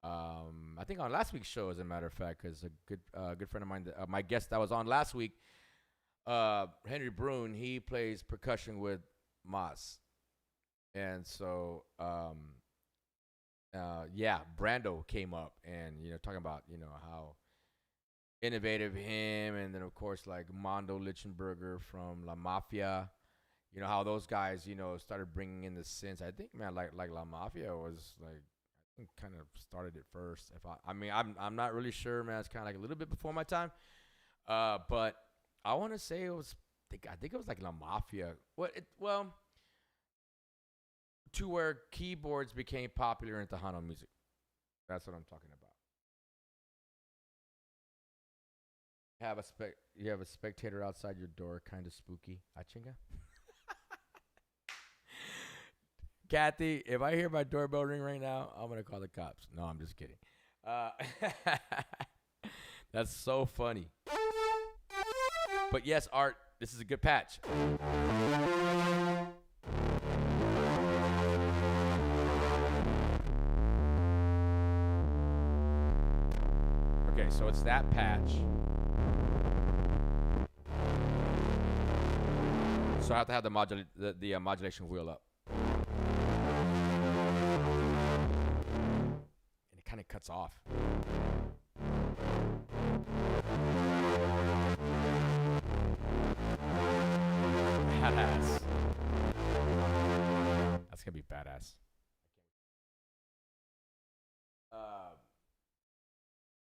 Speaker 1: I think on last week's show, as a matter of fact, because a good friend of mine, my guest that was on last week, Henry Brune, he plays percussion with Moss, and so yeah, Brando came up and talking about how innovative him, and then of course like Mondo Lichtenberger from La Mafia. How those guys started bringing in the synths. I think, man, like La Mafia was like, kind of started it first. I'm not really sure, man. It's kind of like a little bit before my time, but I want to say it was. I think it was like La Mafia. Well, to where keyboards became popular in Tejano music. That's what I'm talking about. You have a spectator outside your door, kind of spooky. Achinga. Kathy, if I hear my doorbell ring right now, I'm going to call the cops. No, I'm just kidding. That's so funny. But yes, Art, this is a good patch. Okay, so it's that patch. So I have to have the modulation wheel up. cuts off. Badass. That's gonna be badass.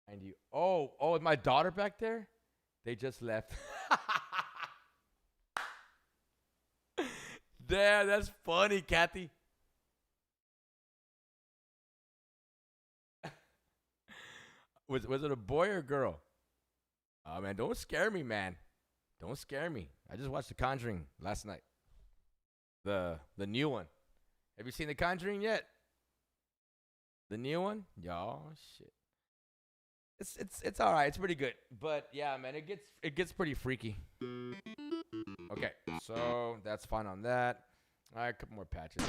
Speaker 1: And you. Oh, is my daughter back there? They just left. Damn, that's funny, Kathy. Was it a boy or a girl? Oh man, don't scare me, man. Don't scare me. I just watched The Conjuring last night. The new one. Have you seen The Conjuring yet? The new one? Y'all, shit. It's all right. It's pretty good. But yeah, man, it gets pretty freaky. Okay, so that's fine on that. All right, a couple more patches.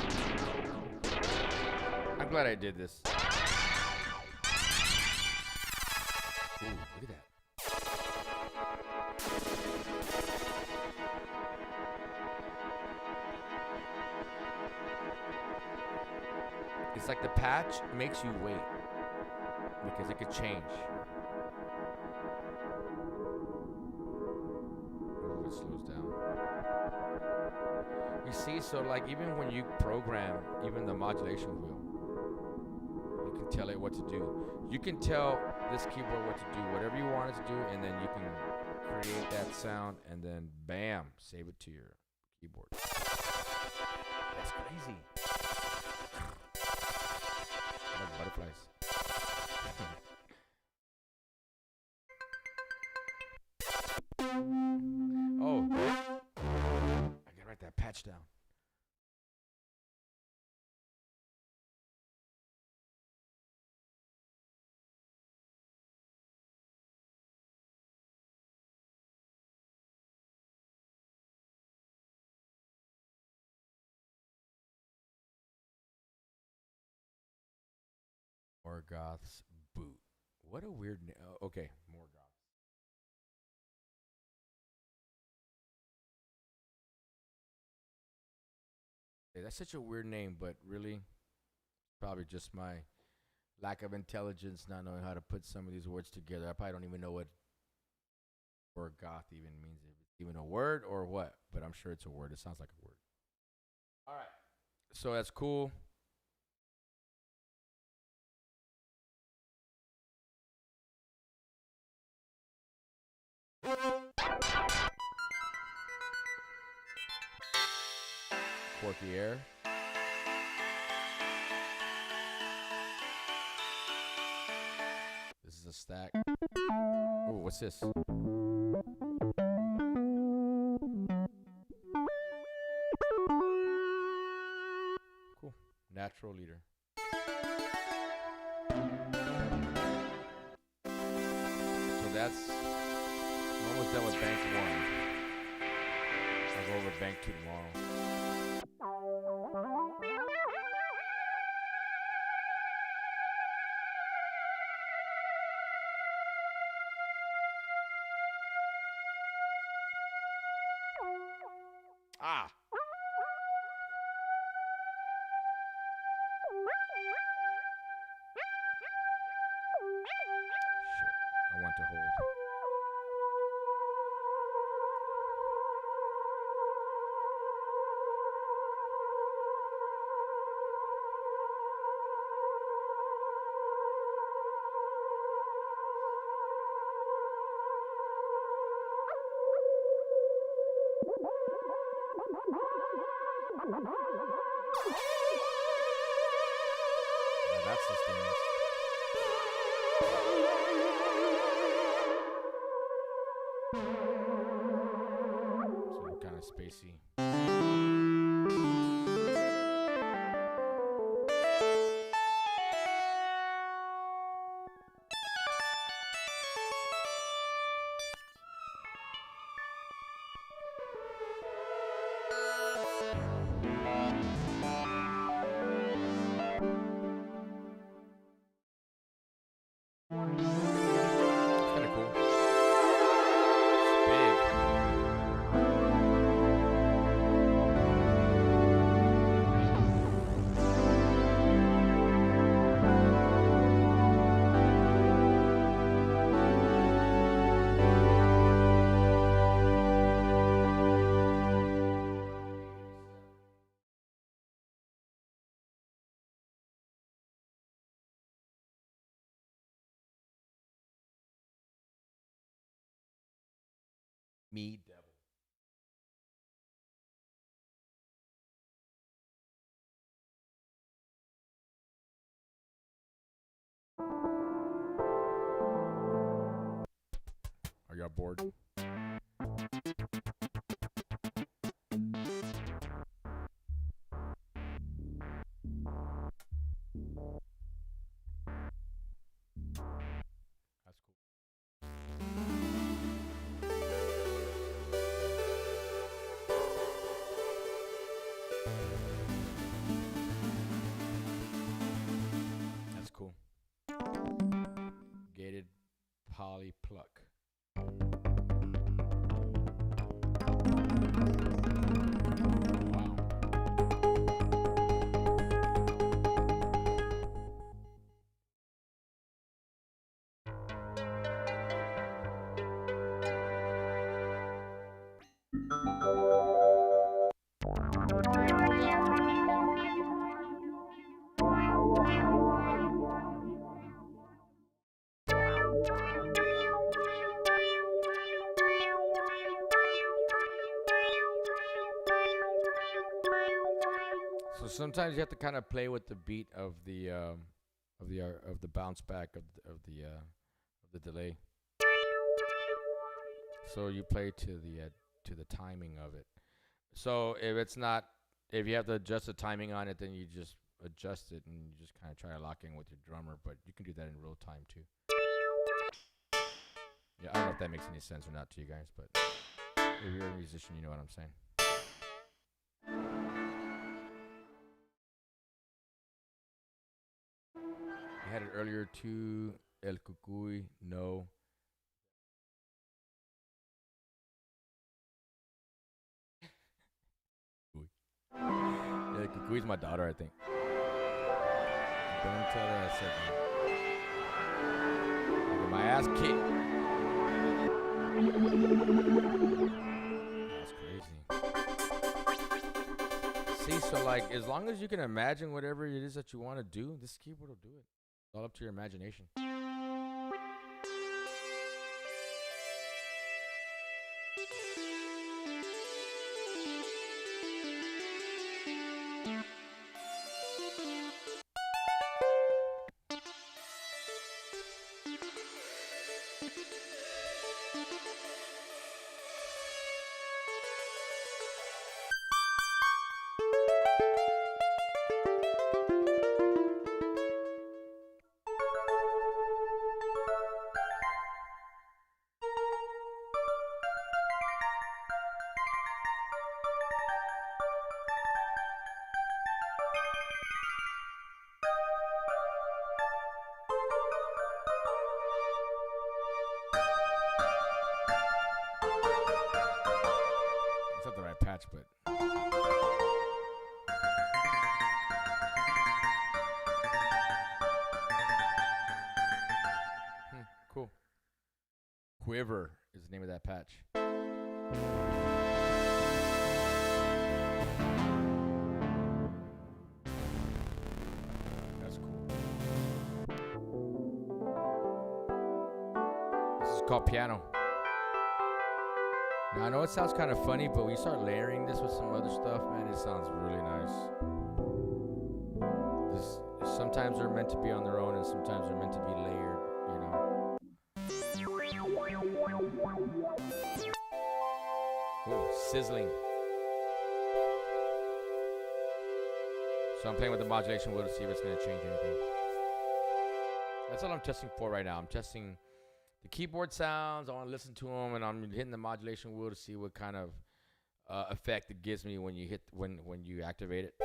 Speaker 1: I'm glad I did this. Ooh, look at that. It's like the patch makes you wait because it could change. Oh, it slows down. You see, so like even when you program even the modulation wheel, you can tell it what to do. You can tell this keyboard what to do, whatever you want it to do, and then you can create that sound and then bam, save it to your keyboard. That's crazy. Like butterflies. Oh, I gotta write that patch down. Morgoth's boot. What a weird name. Okay, Morgoth. Hey, that's such a weird name, but really, probably just my lack of intelligence, not knowing how to put some of these words together. I probably don't even know what Morgoth even means. If it's even a word or what, but I'm sure it's a word. It sounds like a word. All right. So that's cool. Quirky air. This is a stack. Oh, what's this? Cool. Natural leader. So that's I'm almost done with bank 1. I'll go over bank 2 tomorrow. Ah. Shit. I want to hold. Now that's the stance. So kind of spacey. It's kind of cool. It's big. Me devil. Are y'all bored? That's cool. That's cool. Gated poly pluck. Wow. So sometimes you have to kind of play with the beat of the bounce back of the delay. So you play to the timing of it. So if you have to adjust the timing on it, then you just adjust it and you just kind of try to lock in with your drummer. But you can do that in real time too. Yeah, I don't know if that makes any sense or not to you guys, but if you're a musician, you know what I'm saying. You had it earlier too. El Cucuy, no. Yeah, Cucuy's my daughter, I think. Don't tell her I said that. I get my ass kicked. That's crazy. See, so like, as long as you can imagine whatever it is that you want to do, this keyboard will do it. It's all up to your imagination. It's not the right patch, but cool. Quiver is the name of that patch. That's cool. This is called piano. Now I know it sounds kind of funny, but when you start layering this with some other stuff, man, it sounds really nice. Sometimes they're meant to be on their own, and sometimes they're meant to be layered, you know. Ooh, sizzling. So I'm playing with the modulation wheel to see if it's going to change anything. That's all I'm testing for right now. I'm testing the keyboard sounds. I want to listen to them, and I'm hitting the modulation wheel to see what kind of effect it gives me when you activate it.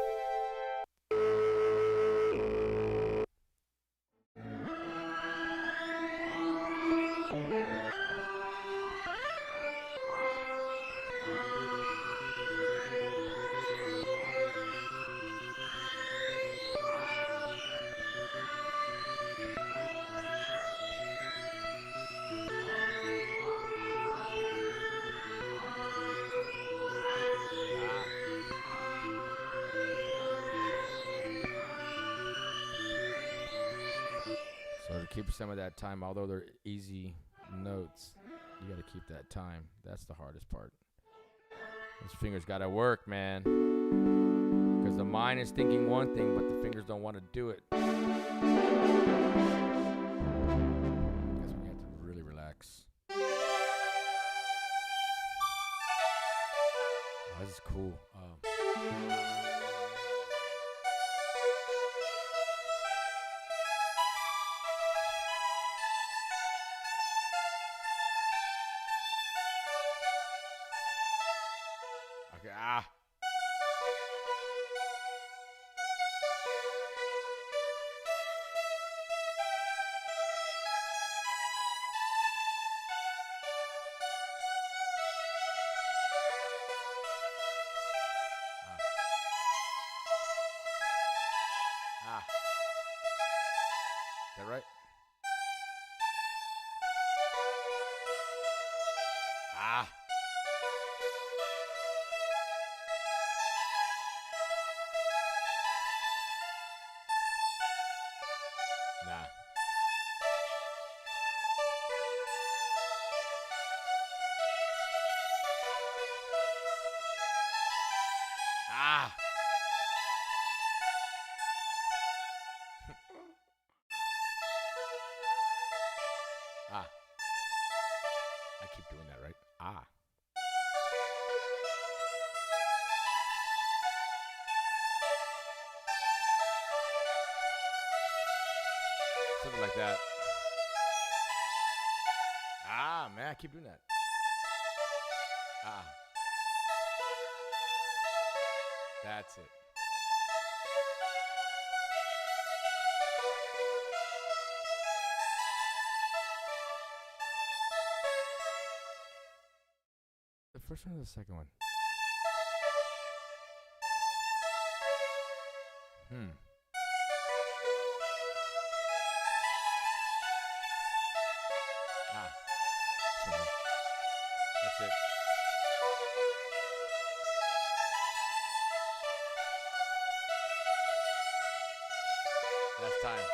Speaker 1: So to keep some of that time, although they're easy notes, You gotta keep that time. That's the hardest part. Those fingers gotta work, man. Because the mind is thinking one thing, but the fingers don't want to do it. That's when you have to really relax. Oh, this is cool. Okay, Is that right? Nah. I keep doing that, right? Something like that. Man, I keep doing that. That's it. The first one or the second one? That's it. Last time.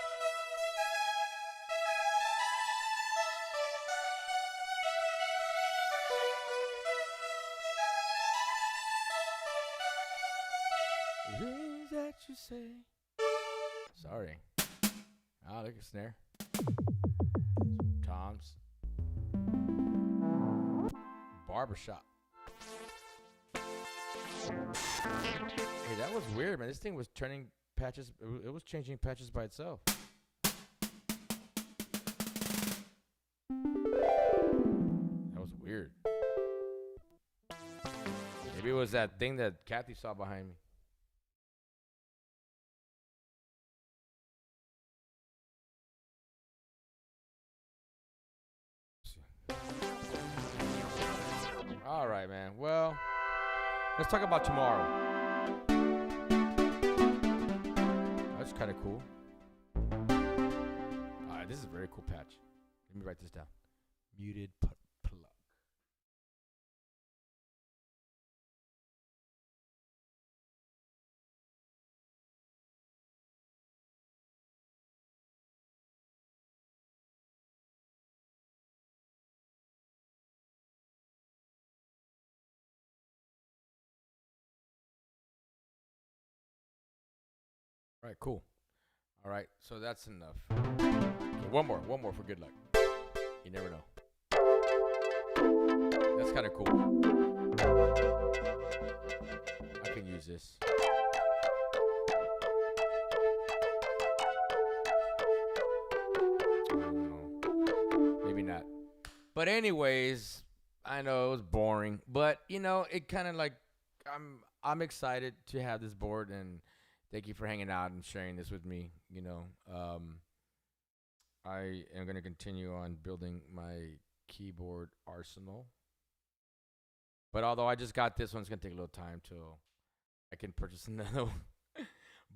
Speaker 1: Things that you say. Sorry. Look at snare. Toms. Barbershop. Hey, that was weird, man. This thing was turning patches. It was changing patches by itself. That was weird. Maybe it was that thing that Kathy saw behind me. All right, man. Well, let's talk about tomorrow. That's kind of cool. All right, this is a very cool patch. Let me write this down. Muted plug. All right, cool. All right, so that's enough. Okay, one more for good luck. You never know. That's kind of cool. I can use this. I don't know. Maybe not. But anyways, I know it was boring, but you know, it kind of like I'm excited to have this board, and thank you for hanging out and sharing this with me. You know, I am going to continue on building my keyboard arsenal. But although I just got this one, it's going to take a little time till I can purchase another one.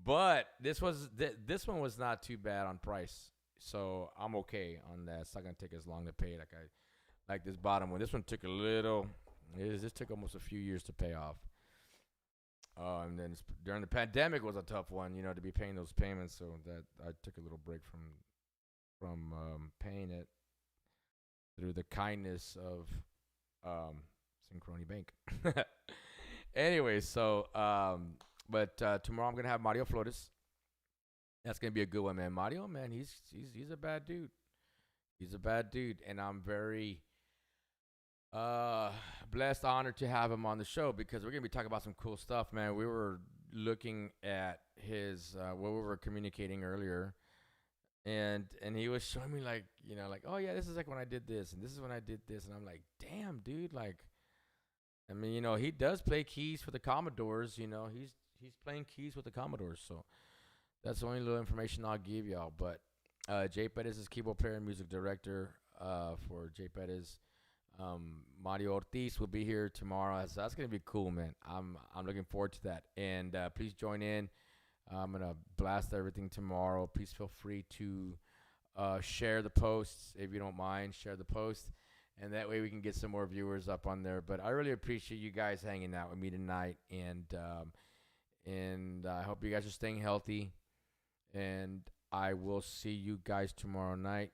Speaker 1: But this one was not too bad on price, so I'm okay on that. It's not going to take as long to pay like this bottom one. This one took a little. This took almost a few years to pay off. And then during the pandemic was a tough one, you know, to be paying those payments. So that I took a little break from paying it. through the kindness of Synchrony Bank. Anyway, so but tomorrow I'm gonna have Mario Flores. That's gonna be a good one, man. Mario, man, he's a bad dude. He's a bad dude, and I'm very uh blessed, honored to have him on the show because we're gonna be talking about some cool stuff, man. We were looking at his what we were communicating earlier, and he was showing me like like, oh yeah, this is like when I did this and this is when I did this, and I'm like, damn, dude, like, I mean, he does play keys for the Commodores. He's playing keys with the Commodores, so that's the only little information I'll give y'all. But Jay Perez is keyboard player and music director for Jay Perez. Mario Ortiz will be here tomorrow, so that's gonna be cool, man. I'm looking forward to that, and please join in. I'm gonna blast everything tomorrow. Please feel free to share the posts if you don't mind. Share the post, and that way we can get some more viewers up on there. But I really appreciate you guys hanging out with me tonight, and I hope you guys are staying healthy. And I will see you guys tomorrow night,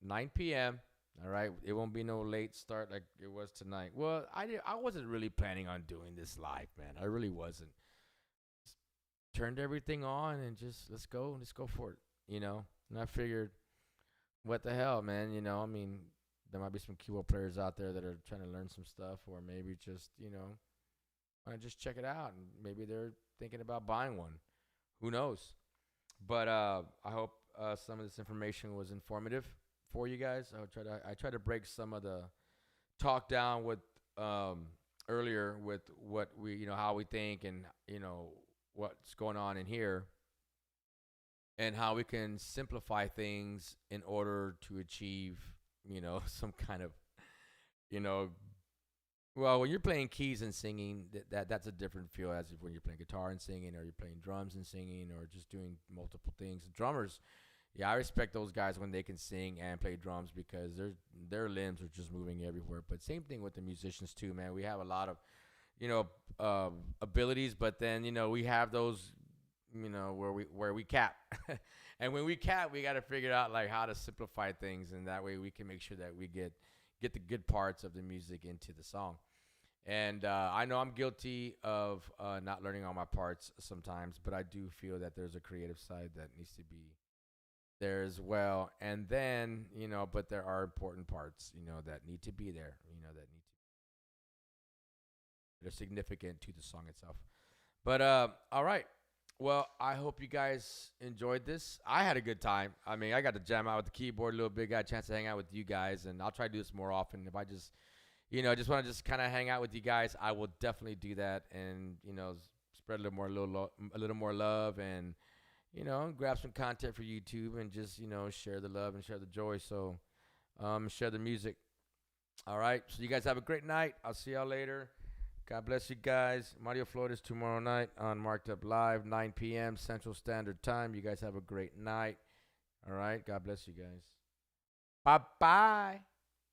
Speaker 1: 9 p.m. All right, it won't be no late start like it was tonight. Well, I wasn't really planning on doing this live, man. I really wasn't. Just turned everything on and just let's go for it. And I figured, what the hell, man? I mean, there might be some keyboard players out there that are trying to learn some stuff, or maybe just want to just check it out, and maybe they're thinking about buying one. Who knows? But I hope some of this information was informative for you guys. I try to break some of the talk down with earlier with what we how we think, and what's going on in here, and how we can simplify things in order to achieve some kind of you know well, when you're playing keys and singing, that's a different feel as if when you're playing guitar and singing, or you're playing drums and singing, or just doing multiple things. Drummers, yeah, I respect those guys when they can sing and play drums because their limbs are just moving everywhere. But same thing with the musicians too, man. We have a lot of abilities, but then we have those where we cap, and when we cap, we got to figure out like how to simplify things, and that way we can make sure that we get the good parts of the music into the song. And I know I'm guilty of not learning all my parts sometimes, but I do feel that there's a creative side that needs to be there as well. And then, but there are important parts, that need to be there, that are significant to the song itself. But all right. Well, I hope you guys enjoyed this. I had a good time. I mean, I got to jam out with the keyboard a little bit, got a chance to hang out with you guys, and I'll try to do this more often. If I just, just want to just kind of hang out with you guys, I will definitely do that, and spread a little more love, and grab some content for YouTube, and just share the love and share the joy. So, share the music. All right. So you guys have a great night. I'll see y'all later. God bless you guys. Mario Flores tomorrow night on Marked Up Live, 9 p.m. Central Standard Time. You guys have a great night. All right. God bless you guys. Bye-bye.